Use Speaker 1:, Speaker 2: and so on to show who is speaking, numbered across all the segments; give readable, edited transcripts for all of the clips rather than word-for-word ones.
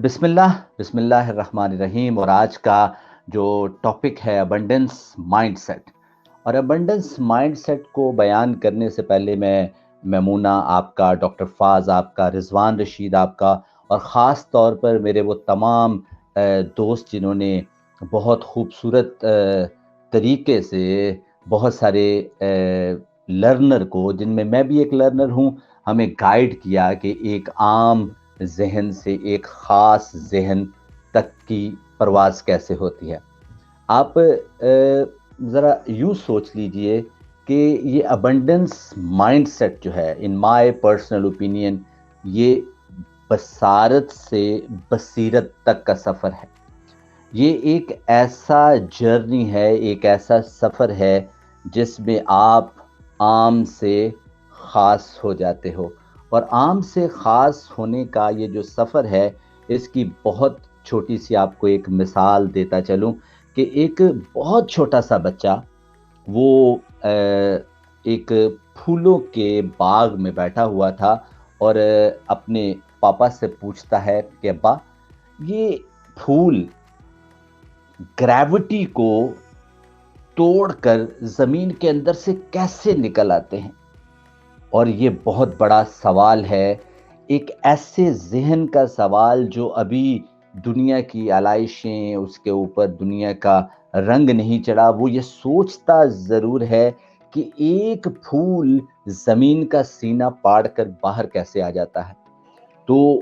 Speaker 1: بسم اللہ الرحمن الرحیم. اور آج کا جو ٹاپک ہے ابنڈنس مائنڈ سیٹ. اور ابنڈنس مائنڈ سیٹ کو بیان کرنے سے پہلے میں میمونہ آپ کا، ڈاکٹر فاز آپ کا، رضوان رشید آپ کا، اور خاص طور پر میرے وہ تمام دوست جنہوں نے بہت خوبصورت طریقے سے بہت سارے لرنر کو، جن میں بھی ایک لرنر ہوں، ہمیں گائیڈ کیا کہ ایک عام ذہن سے ایک خاص ذہن تک کی پرواز کیسے ہوتی ہے. آپ ذرا یوں سوچ لیجئے کہ یہ ابنڈنس مائنڈ سیٹ جو ہے، ان مائی پرسنل اوپینین، یہ بصارت سے بصیرت تک کا سفر ہے. یہ ایک ایسا جرنی ہے، ایک ایسا سفر ہے جس میں آپ عام سے خاص ہو جاتے ہو. اور عام سے خاص ہونے کا یہ جو سفر ہے، اس کی بہت چھوٹی سی آپ کو ایک مثال دیتا چلوں کہ ایک بہت چھوٹا سا بچہ وہ ایک پھولوں کے باغ میں بیٹھا ہوا تھا اور اپنے پاپا سے پوچھتا ہے کہ ابا، یہ پھول گریوٹی کو توڑ کر زمین کے اندر سے کیسے نکل آتے ہیں؟ اور یہ بہت بڑا سوال ہے، ایک ایسے ذہن کا سوال جو ابھی دنیا کی علائشیں، اس کے اوپر دنیا کا رنگ نہیں چڑھا. وہ یہ سوچتا ضرور ہے کہ ایک پھول زمین کا سینہ پاڑ کر باہر کیسے آ جاتا ہے. تو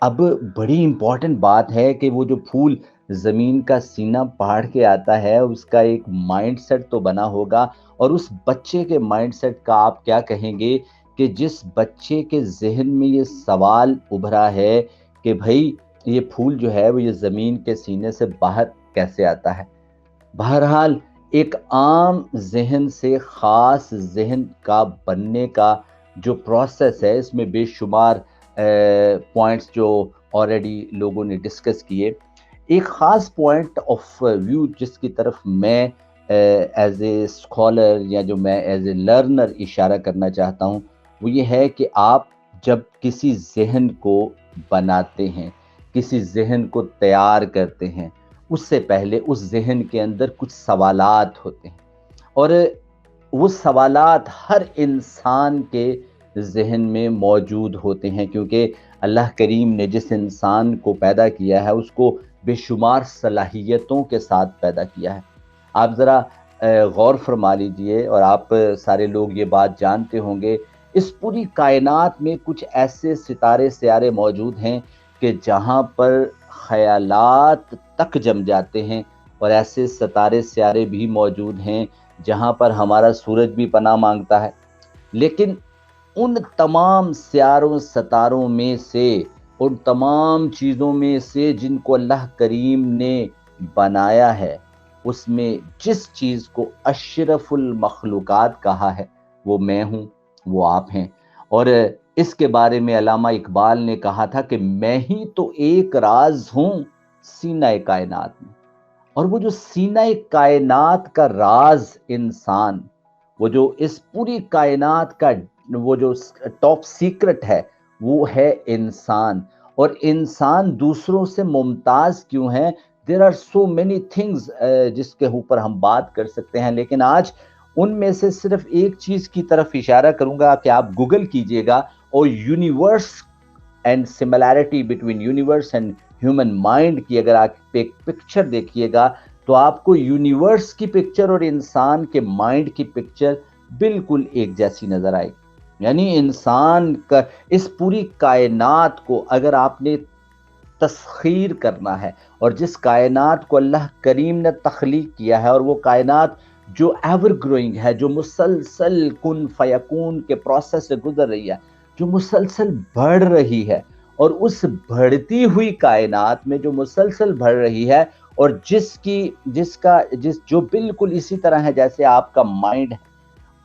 Speaker 1: اب بڑی امپورٹنٹ بات ہے کہ وہ جو پھول زمین کا سینہ پاڑ کے آتا ہے، اس کا ایک مائنڈ سیٹ تو بنا ہوگا. اور اس بچے کے مائنڈ سیٹ کا آپ کیا کہیں گے کہ جس بچے کے ذہن میں یہ سوال ابھرا ہے کہ بھائی یہ پھول جو ہے وہ یہ زمین کے سینے سے باہر کیسے آتا ہے. بہرحال ایک عام ذہن سے خاص ذہن کا بننے کا جو پروسیس ہے، اس میں بے شمار پوائنٹس جو آلریڈی لوگوں نے ڈسکس کیے. ایک خاص پوائنٹ آف ویو جس کی طرف میں ایز اے اسکالر یا جو میں ایز اے لرنر اشارہ کرنا چاہتا ہوں، وہ یہ ہے کہ آپ جب کسی ذہن کو بناتے ہیں، کسی ذہن کو تیار کرتے ہیں، اس سے پہلے اس ذہن کے اندر کچھ سوالات ہوتے ہیں. اور وہ سوالات ہر انسان کے ذہن میں موجود ہوتے ہیں، کیونکہ اللہ کریم نے جس انسان کو پیدا کیا ہے اس کو بے شمار صلاحیتوں کے ساتھ پیدا کیا ہے. آپ ذرا غور فرما لیجئے، اور آپ سارے لوگ یہ بات جانتے ہوں گے، اس پوری کائنات میں کچھ ایسے ستارے سیارے موجود ہیں کہ جہاں پر خیالات تک جم جاتے ہیں، اور ایسے ستارے سیارے بھی موجود ہیں جہاں پر ہمارا سورج بھی پناہ مانگتا ہے. لیکن ان تمام سیاروں ستاروں میں سے، ان تمام چیزوں میں سے جن کو اللہ کریم نے بنایا ہے، اس میں جس چیز کو اشرف المخلوقات کہا ہے وہ میں ہوں، وہ آپ ہیں. اور اس کے بارے میں علامہ اقبال نے کہا تھا کہ میں ہی تو ایک راز ہوں سینہ کائنات میں. اور وہ جو سینہ کائنات کا راز انسان، وہ جو اس پوری کائنات کا وہ جو ٹاپ سیکرٹ ہے، وہ ہے انسان. اور انسان دوسروں سے ممتاز کیوں ہے؟ There are so many things جس کے اوپر ہم بات کر سکتے ہیں، لیکن آج ان میں سے صرف ایک چیز کی طرف اشارہ کروں گا کہ آپ گوگل کیجئے گا، اور universe and similarity between universe and human mind کی اگر آپ ایک پکچر دیکھیے گا تو آپ کو یونیورس کی پکچر اور انسان کے مائنڈ کی پکچر بالکل ایک جیسی نظر آئے گی. یعنی انسان کا اس پوری کائنات کو اگر آپ نے تسخیر کرنا ہے، اور جس کائنات کو اللہ کریم نے تخلیق کیا ہے، اور وہ کائنات جو ایور گروئنگ ہے، جو مسلسل کن فیکون کے پروسیس سے گزر رہی ہے، جو مسلسل بڑھ رہی ہے، اور اس بڑھتی ہوئی کائنات میں جو مسلسل بڑھ رہی ہے، اور جو بالکل اسی طرح ہے جیسے آپ کا مائنڈ ہے.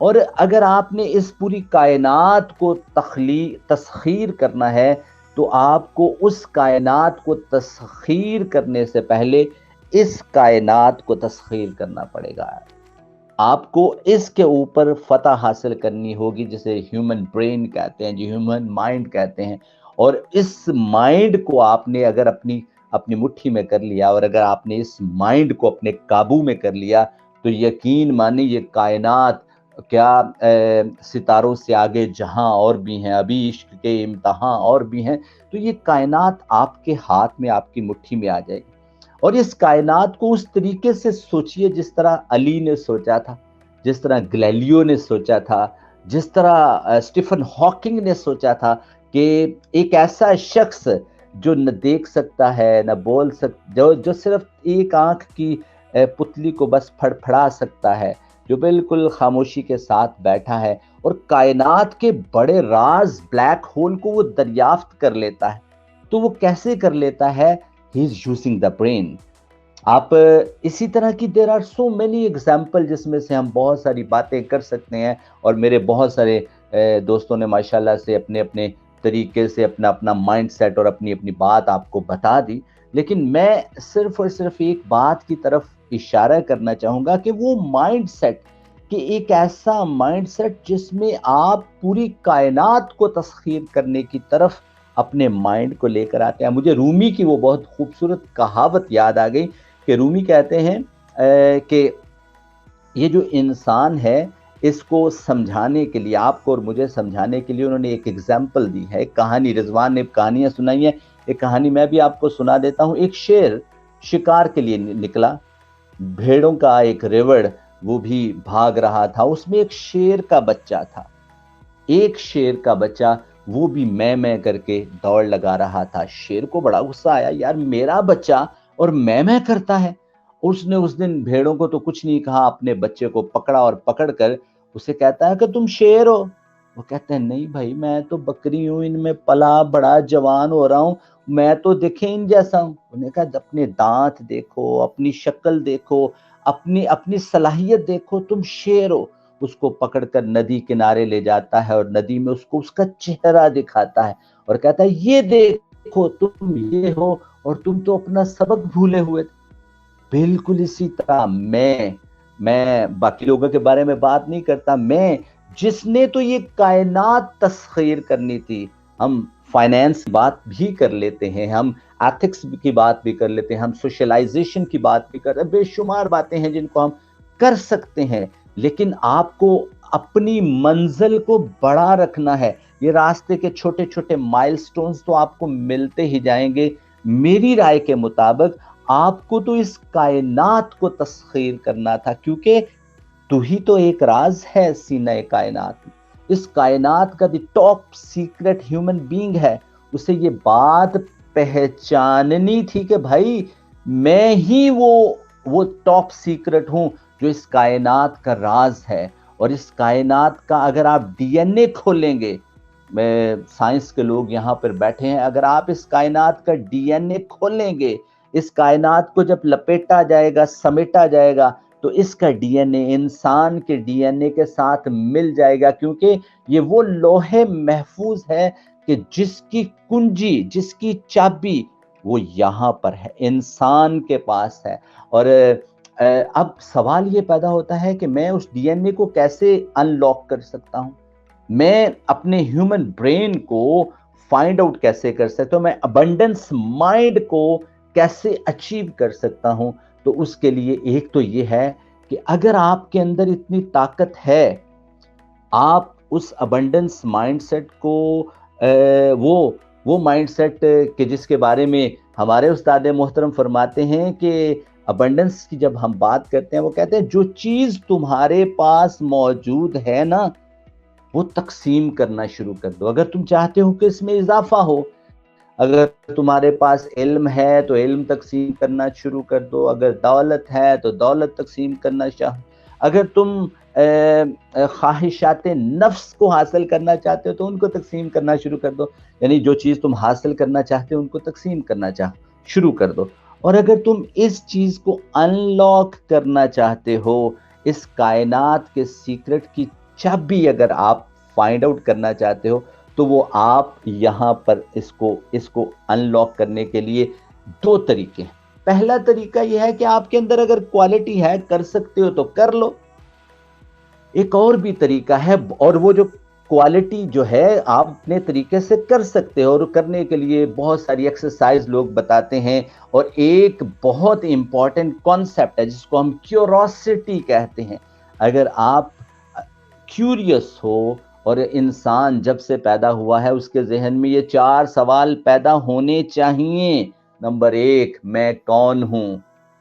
Speaker 1: اور اگر آپ نے اس پوری کائنات کو تسخیر کرنا ہے تو آپ کو اس کائنات کو تسخیر کرنے سے پہلے اس کائنات کو تسخیر کرنا پڑے گا. آپ کو اس کے اوپر فتح حاصل کرنی ہوگی، جسے ہیومن برین کہتے ہیں، جو ہیومن مائنڈ کہتے ہیں. اور اس مائنڈ کو آپ نے اگر اپنی مٹھی میں کر لیا، اور اگر آپ نے اس مائنڈ کو اپنے قابو میں کر لیا، تو یقین مانی یہ کائنات کیا ستاروں سے آگے جہاں اور بھی ہیں، ابھی عشق کے امتحان اور بھی ہیں، تو یہ کائنات آپ کے ہاتھ میں، آپ کی مٹھی میں آ جائے گی۔ اور اس کائنات کو اس طریقے سے سوچئے جس طرح علی نے سوچا تھا، جس طرح گلیلیو نے سوچا تھا، جس طرح اسٹیفن ہاکنگ نے سوچا تھا، کہ ایک ایسا شخص جو نہ دیکھ سکتا ہے نہ بول جو صرف ایک آنکھ کی پتلی کو بس پھڑپھڑا سکتا ہے، جو بالکل خاموشی کے ساتھ بیٹھا ہے اور کائنات کے بڑے راز بلیک ہول کو وہ دریافت کر لیتا ہے۔ تو وہ کیسے کر لیتا ہے؟ He is using the brain. آپ اسی طرح کی there are so many example جس میں سے ہم بہت ساری باتیں کر سکتے ہیں، اور میرے بہت سارے دوستوں نے ماشاءاللہ سے اپنے اپنے طریقے سے اپنا اپنا مائنڈ سیٹ اور اپنی اپنی بات آپ کو بتا دی، لیکن میں صرف اور صرف ایک بات کی طرف اشارہ کرنا چاہوں گا کہ وہ مائنڈ سیٹ، کہ ایک ایسا مائنڈ سیٹ جس میں آپ پوری کائنات کو تسخیر کرنے کی طرف اپنے مائنڈ کو لے کر آتے ہیں۔ مجھے رومی کی وہ بہت خوبصورت کہاوت یاد آ گئی کہ رومی کہتے ہیں کہ یہ جو انسان ہے، اس کو سمجھانے کے لیے، آپ کو اور مجھے سمجھانے کے لیے انہوں نے ایک ایگزامپل دی ہے، ایک کہانی، رضوان نے کہانیاں سنائی ہیں، ایک کہانی میں بھی آپ کو سنا دیتا ہوں۔ ایک شیر شکار کے لیے نکلا، بھیڑوں کا ایک ریوڑ وہ بھی بھاگ رہا تھا، اس میں ایک شیر کا بچہ تھا، ایک شیر کا بچہ وہ بھی میں کر کے دوڑ لگا رہا تھا۔ شیر کو بڑا غصہ آیا، یار میرا بچہ اور میں کرتا ہے۔ اس نے اس دن بھیڑوں کو تو کچھ نہیں کہا، اپنے بچے کو پکڑا اور پکڑ کر اسے کہتا ہے کہ تم شیر ہو؟ وہ کہتے ہیں نہیں بھائی، میں تو بکری ہوں، ان میں پلا بڑا جوان ہو رہا ہوں، میں تو دیکھیں ان جیسا ہوں۔ انہوں نے کہا اپنے دانت دیکھو، اپنی شکل دیکھو، اپنی صلاحیت دیکھو، تم شیر ہو۔ اس کو پکڑ کر ندی کنارے لے جاتا ہے اور ندی میں اس کو اس کا چہرہ دکھاتا ہے اور کہتا ہے یہ دیکھو تم یہ ہو اور تم تو اپنا سبق بھولے ہوئے تھے۔ بالکل اسی طرح میں باقی لوگوں کے بارے میں بات نہیں کرتا، میں جس نے تو یہ کائنات تسخیر کرنی تھی، ہم فائنینس کی بات بھی کر لیتے ہیں، ہم ایتھکس کی بات بھی کر لیتے ہیں، ہم سوشلائزیشن کی بات بھی کر، بے شمار باتیں ہیں جن کو ہم کر سکتے ہیں، لیکن آپ کو اپنی منزل کو بڑا رکھنا ہے۔ یہ راستے کے چھوٹے چھوٹے مائل سٹونز تو آپ کو ملتے ہی جائیں گے۔ میری رائے کے مطابق آپ کو تو اس کائنات کو تسخیر کرنا تھا، کیونکہ تو ہی تو ایک راز ہے سینہ کائنات میں، اس کائنات کا the top secret human being ہے، اسے یہ بات پہچاننی تھی کہ بھائی میں ہی وہ ٹاپ سیکرٹ ہوں جو اس کائنات کا راز ہے۔ اور اس کائنات کا اگر آپ ڈی این اے کھولیں گے، سائنس کے لوگ یہاں پر بیٹھے ہیں، اگر آپ اس کائنات کا ڈی این اے کھولیں گے، اس کائنات کو جب لپیٹا جائے گا، سمیٹا جائے گا، تو اس کا ڈی این اے انسان کے ڈی این اے کے ساتھ مل جائے گا، کیونکہ یہ وہ لوح محفوظ ہے کہ جس کی کنجی، جس کی چابی وہ یہاں پر ہے، انسان کے پاس ہے۔ اور اب سوال یہ پیدا ہوتا ہے کہ میں اس ڈی این اے کو کیسے ان لاک کر سکتا ہوں؟ میں اپنے ہیومن برین کو فائنڈ آؤٹ کیسے کر سکتا ہوں؟ میں ابنڈنس مائنڈ کو کیسے اچیو کر سکتا ہوں؟ تو اس کے لیے ایک تو یہ ہے کہ اگر آپ کے اندر اتنی طاقت ہے، آپ اس ابنڈنس مائنڈ سیٹ کو وہ مائنڈ سیٹ کہ جس کے بارے میں ہمارے استاد محترم فرماتے ہیں کہ ابنڈنس کی جب ہم بات کرتے ہیں، وہ کہتے ہیں جو چیز تمہارے پاس موجود ہے نا، وہ تقسیم کرنا شروع کر دو۔ اگر تم چاہتے ہو کہ اس میں اضافہ ہو، اگر تمہارے پاس علم ہے تو علم تقسیم کرنا شروع کر دو، اگر دولت ہے تو دولت تقسیم کرنا چاہو، اگر تم خواہشات نفس کو حاصل کرنا چاہتے ہو تو ان کو تقسیم کرنا شروع کر دو، یعنی جو چیز تم حاصل کرنا چاہتے ہو ان کو تقسیم کرنا شروع کر دو۔ اور اگر تم اس چیز کو ان لاک کرنا چاہتے ہو، اس کائنات کے سیکرٹ کی چابی اگر آپ فائنڈ آؤٹ کرنا چاہتے ہو، تو وہ آپ یہاں پر اس کو ان لاک کرنے کے لیے دو طریقے ہیں۔ پہلا طریقہ یہ ہے کہ آپ کے اندر اگر کوالٹی ہے، کر سکتے ہو تو کر لو۔ ایک اور بھی طریقہ ہے، اور وہ جو کوالٹی جو ہے آپ اپنے طریقے سے کر سکتے ہو، اور کرنے کے لیے بہت ساری ایکسرسائز لوگ بتاتے ہیں، اور ایک بہت امپورٹنٹ کانسیپٹ ہے جس کو ہم کیوروسٹی کہتے ہیں۔ اگر آپ کیوریس ہو، اور انسان جب سے پیدا ہوا ہے اس کے ذہن میں یہ 4 سوال پیدا ہونے چاہیے۔ نمبر 1، میں کون ہوں؟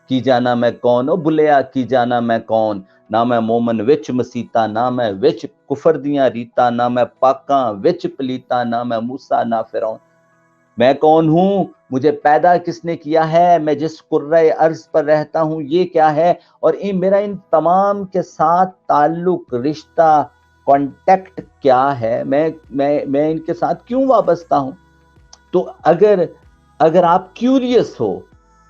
Speaker 1: کی جانا میں کون ہوں بلیا کی جانا میں کون؟ نہ میں مومن وچ مسیتا، نہ میں وچ کفر دیاں ریتا، نہ میں پاکاں وچ پلیتا، نہ میں موسیٰ نہ فرعون۔ میں کون ہوں؟ مجھے پیدا کس نے کیا ہے؟ میں جس قرۂ ارض پر رہتا ہوں یہ کیا ہے؟ اور میرا ان تمام کے ساتھ تعلق، رشتہ، کانٹیکٹ کیا ہے؟ میں ان کے ساتھ کیوں وابستہ ہوں؟ تو اگر آپ کیوریس ہو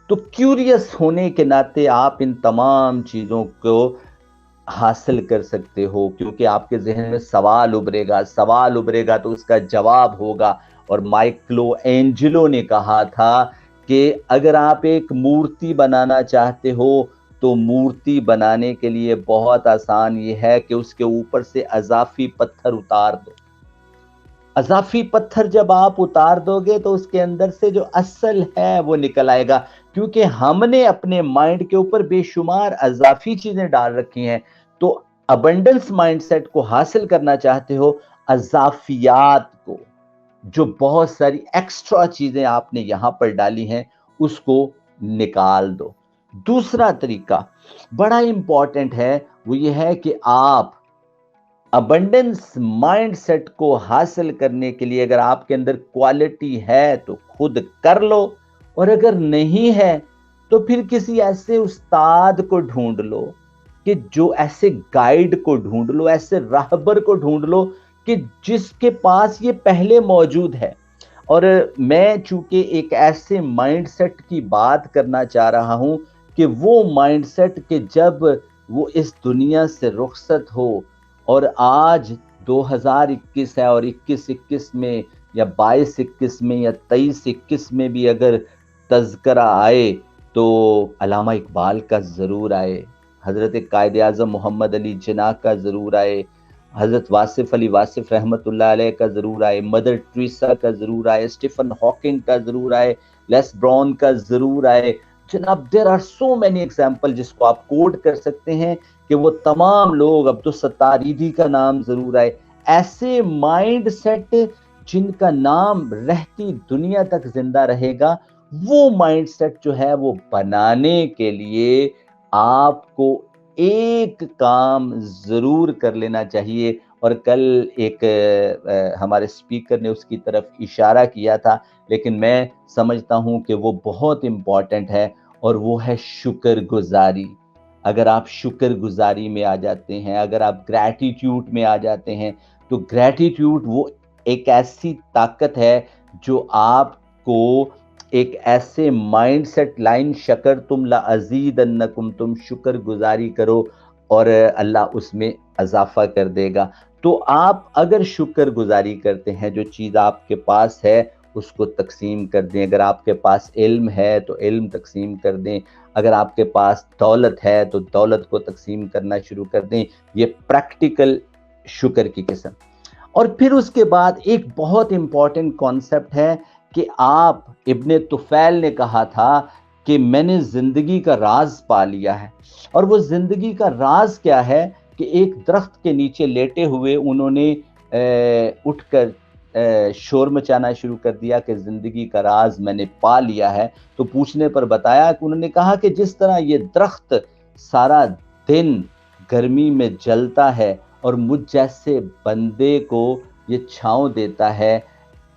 Speaker 1: تو کیوریس ہونے کے ناطے آپ ان تمام چیزوں کو حاصل کر سکتے ہو، کیونکہ آپ کے ذہن میں سوال ابھرے گا تو اس کا جواب ہوگا۔ اور مائکلو اینجلو نے کہا تھا کہ اگر آپ ایک مورتی بنانا چاہتے ہو تو مورتی بنانے کے لیے بہت آسان یہ ہے کہ اس کے اوپر سے اضافی پتھر اتار دو۔ اضافی پتھر جب آپ اتار دو گے تو اس کے اندر سے جو اصل ہے وہ نکل آئے گا، کیونکہ ہم نے اپنے مائنڈ کے اوپر بے شمار اضافی چیزیں ڈال رکھی ہیں۔ تو ابنڈنس مائنڈ سیٹ کو حاصل کرنا چاہتے ہو، اضافیات کو، جو بہت ساری ایکسٹرا چیزیں آپ نے یہاں پر ڈالی ہیں، اس کو نکال دو۔ دوسرا طریقہ بڑا امپورٹنٹ ہے، وہ یہ ہے کہ آپ ابنڈنس مائنڈ سیٹ کو حاصل کرنے کے لیے اگر آپ کے اندر کوالٹی ہے تو خود کر لو، اور اگر نہیں ہے تو پھر کسی ایسے استاد کو ڈھونڈ لو، کہ جو ایسے گائیڈ کو ڈھونڈ لو، ایسے راہبر کو ڈھونڈ لو کہ جس کے پاس یہ پہلے موجود ہے۔ اور میں چونکہ ایک ایسے مائنڈ سیٹ کی بات کرنا چاہ رہا ہوں کہ وہ مائنڈ سیٹ کہ جب وہ اس دنیا سے رخصت ہو، اور آج 2021 ہے، اور 21 میں یا 22-21 میں یا 23-21 میں بھی اگر تذکرہ آئے تو علامہ اقبال کا ضرور آئے، حضرت قائد اعظم محمد علی جناح کا ضرور آئے، حضرت واصف علی واصف رحمۃ اللہ علیہ کا ضرور آئے، مدر ٹریسا کا ضرور آئے، اسٹیفن ہاکنگ کا ضرور آئے، لیس براؤن کا ضرور آئے۔ جناب there are so many example جس کو آپ کوٹ کر سکتے ہیں کہ وہ تمام لوگ، عبدالستار ایدھی کا نام ضرور آئے۔ ایسے مائنڈ سیٹ جن کا نام رہتی دنیا تک زندہ رہے گا، وہ مائنڈ سیٹ جو ہے وہ بنانے کے لیے آپ کو ایک کام ضرور کر لینا چاہیے۔ اور کل ایک ہمارے سپیکر نے اس کی طرف اشارہ کیا تھا، لیکن میں سمجھتا ہوں کہ وہ بہت امپورٹنٹ ہے، اور وہ ہے شکر گزاری۔ اگر آپ شکر گزاری میں آ جاتے ہیں، اگر آپ گریٹیٹیوڈ میں آ جاتے ہیں، تو گریٹیٹیوڈ وہ ایک ایسی طاقت ہے جو آپ کو ایک ایسے مائنڈ سیٹ لائن شکر تم لازیدنکم، تم شکر گزاری کرو اور اللہ اس میں اضافہ کر دے گا۔ تو آپ اگر شکر گزاری کرتے ہیں، جو چیز آپ کے پاس ہے اس کو تقسیم کر دیں۔ اگر آپ کے پاس علم ہے تو علم تقسیم کر دیں، اگر آپ کے پاس دولت ہے تو دولت کو تقسیم کرنا شروع کر دیں۔ یہ پریکٹیکل شکر کی قسم۔ اور پھر اس کے بعد ایک بہت امپورٹنٹ کانسیپٹ ہے کہ آپ، ابن طفیل نے کہا تھا کہ میں نے زندگی کا راز پا لیا ہے۔ اور وہ زندگی کا راز کیا ہے کہ ایک درخت کے نیچے لیٹے ہوئے انہوں نے اٹھ کر شور مچانا شروع کر دیا کہ زندگی کا راز میں نے پا لیا ہے۔ تو پوچھنے پر بتایا کہ انہوں نے کہا کہ جس طرح یہ درخت سارا دن گرمی میں جلتا ہے اور مجھ جیسے بندے کو یہ چھاؤں دیتا ہے،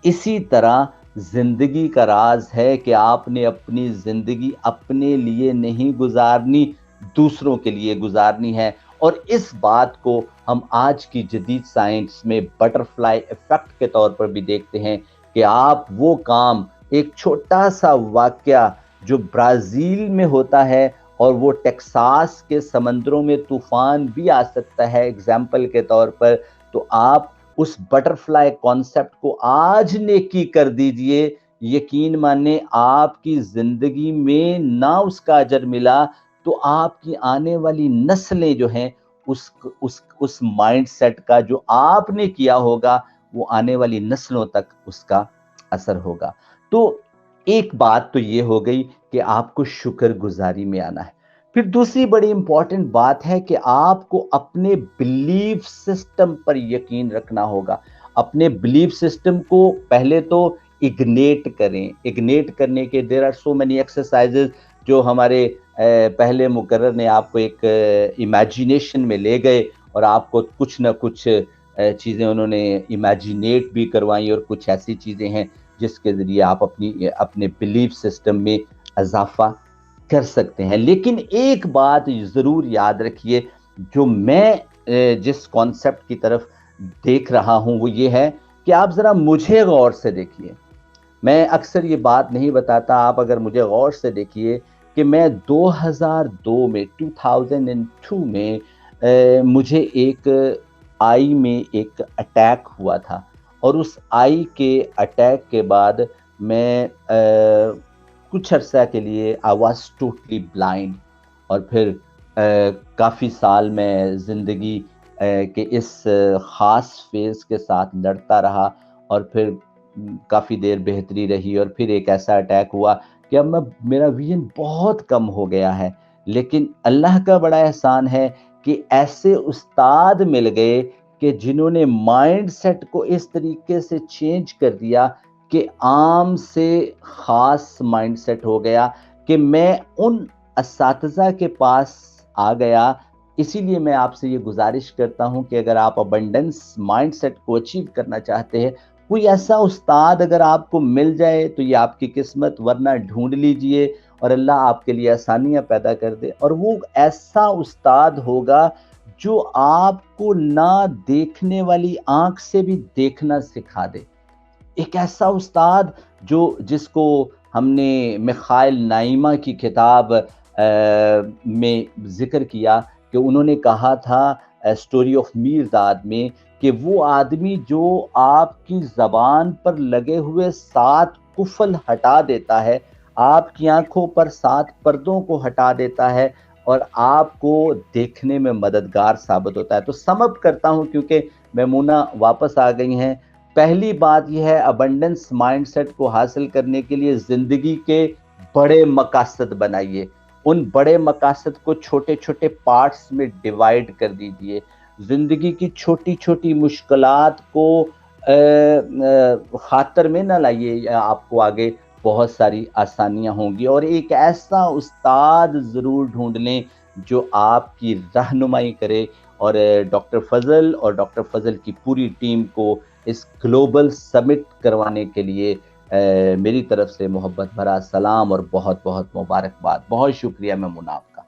Speaker 1: اسی طرح زندگی کا راز ہے کہ آپ نے اپنی زندگی اپنے لیے نہیں گزارنی، دوسروں کے لیے گزارنی ہے۔ اور اس بات کو ہم آج کی جدید سائنس میں بٹرفلائی ایفیکٹ کے طور پر بھی دیکھتے ہیں کہ آپ وہ کام، ایک چھوٹا سا واقعہ جو برازیل میں ہوتا ہے اور وہ ٹیکساس کے سمندروں میں طوفان بھی آ سکتا ہے ایگزامپل کے طور پر، تو آپ اس بٹرفلائی کانسیپٹ کو آج نیکی کر دیجئے، یقین مانیں آپ کی زندگی میں نہ اس کا اجر ملا تو آپ کی آنے والی نسلیں جو ہیں اس مائنڈ سیٹ کا جو آپ نے کیا ہوگا وہ آنے والی نسلوں تک اس کا اثر ہوگا۔ تو ایک بات تو یہ ہو گئی کہ آپ کو شکر گزاری میں آنا ہے۔ پھر دوسری بڑی امپورٹنٹ بات ہے کہ آپ کو اپنے بلیف سسٹم پر یقین رکھنا ہوگا۔ اپنے بلیف سسٹم کو پہلے تو اگنیٹ کریں۔ اگنیٹ کرنے کے there are so many exercises جو ہمارے پہلے مقرر نے آپ کو ایک امیجینیشن میں لے گئے اور آپ کو کچھ نہ کچھ چیزیں انہوں نے امیجینیٹ بھی کروائیں، اور کچھ ایسی چیزیں ہیں جس کے ذریعے آپ اپنے بلیف سسٹم میں اضافہ کر سکتے ہیں۔ لیکن ایک بات ضرور یاد رکھیے، جو میں جس کانسیپٹ کی طرف دیکھ رہا ہوں وہ یہ ہے کہ آپ ذرا مجھے غور سے دیکھیے۔ میں اکثر یہ بات نہیں بتاتا، آپ اگر مجھے غور سے دیکھیے کہ میں 2002 میں 2002 میں مجھے ایک آئی میں ایک اٹیک ہوا تھا، اور اس آئی کے اٹیک کے بعد میں کچھ عرصہ کے لیے I was totally blind، اور پھر کافی سال میں زندگی کے اس خاص فیز کے ساتھ لڑتا رہا، اور پھر کافی دیر بہتری رہی، اور پھر ایک ایسا اٹیک ہوا کہ اب میرا ویژن بہت کم ہو گیا ہے۔ لیکن اللہ کا بڑا احسان ہے کہ ایسے استاد مل گئے کہ جنہوں نے مائنڈ سیٹ کو اس طریقے سے چینج کر دیا کہ عام سے خاص مائنڈ سیٹ ہو گیا، کہ میں ان اساتذہ کے پاس آ گیا۔ اسی لیے میں آپ سے یہ گزارش کرتا ہوں کہ اگر آپ ابنڈنس مائنڈ سیٹ کو اچیو کرنا چاہتے ہیں، کوئی ایسا استاد اگر آپ کو مل جائے تو یہ آپ کی قسمت، ورنہ ڈھونڈ لیجئے اور اللہ آپ کے لیے آسانیاں پیدا کر دے۔ اور وہ ایسا استاد ہوگا جو آپ کو نہ دیکھنے والی آنکھ سے بھی دیکھنا سکھا دے۔ ایک ایسا استاد جس کو ہم نے میخائیل نائمہ کی کتاب میں ذکر کیا کہ انہوں نے کہا تھا اسٹوری آف میرداد میں کہ وہ آدمی جو آپ کی زبان پر لگے ہوئے 7 قفل ہٹا دیتا ہے، آپ کی آنکھوں پر 7 پردوں کو ہٹا دیتا ہے، اور آپ کو دیکھنے میں مددگار ثابت ہوتا ہے۔ تو سم اپ کرتا ہوں کیونکہ میمونہ واپس آ گئی ہیں۔ پہلی بات یہ ہے، ابنڈنس مائنڈ سیٹ کو حاصل کرنے کے لیے زندگی کے بڑے مقاصد بنائیے۔ ان بڑے مقاصد کو چھوٹے چھوٹے پارٹس میں ڈیوائیڈ کر دیجئے۔ زندگی کی چھوٹی چھوٹی مشکلات کو خاطر میں نہ لائیے، آپ کو آگے بہت ساری آسانیاں ہوں گی۔ اور ایک ایسا استاد ضرور ڈھونڈ لیں جو آپ کی رہنمائی کرے، اور ڈاکٹر فضل اور ڈاکٹر فضل کی پوری ٹیم کو اس گلوبل سمٹ کروانے کے لیے میری طرف سے محبت بھرا سلام اور بہت بہت مبارکباد۔ بہت شکریہ میمونہ آپ کا۔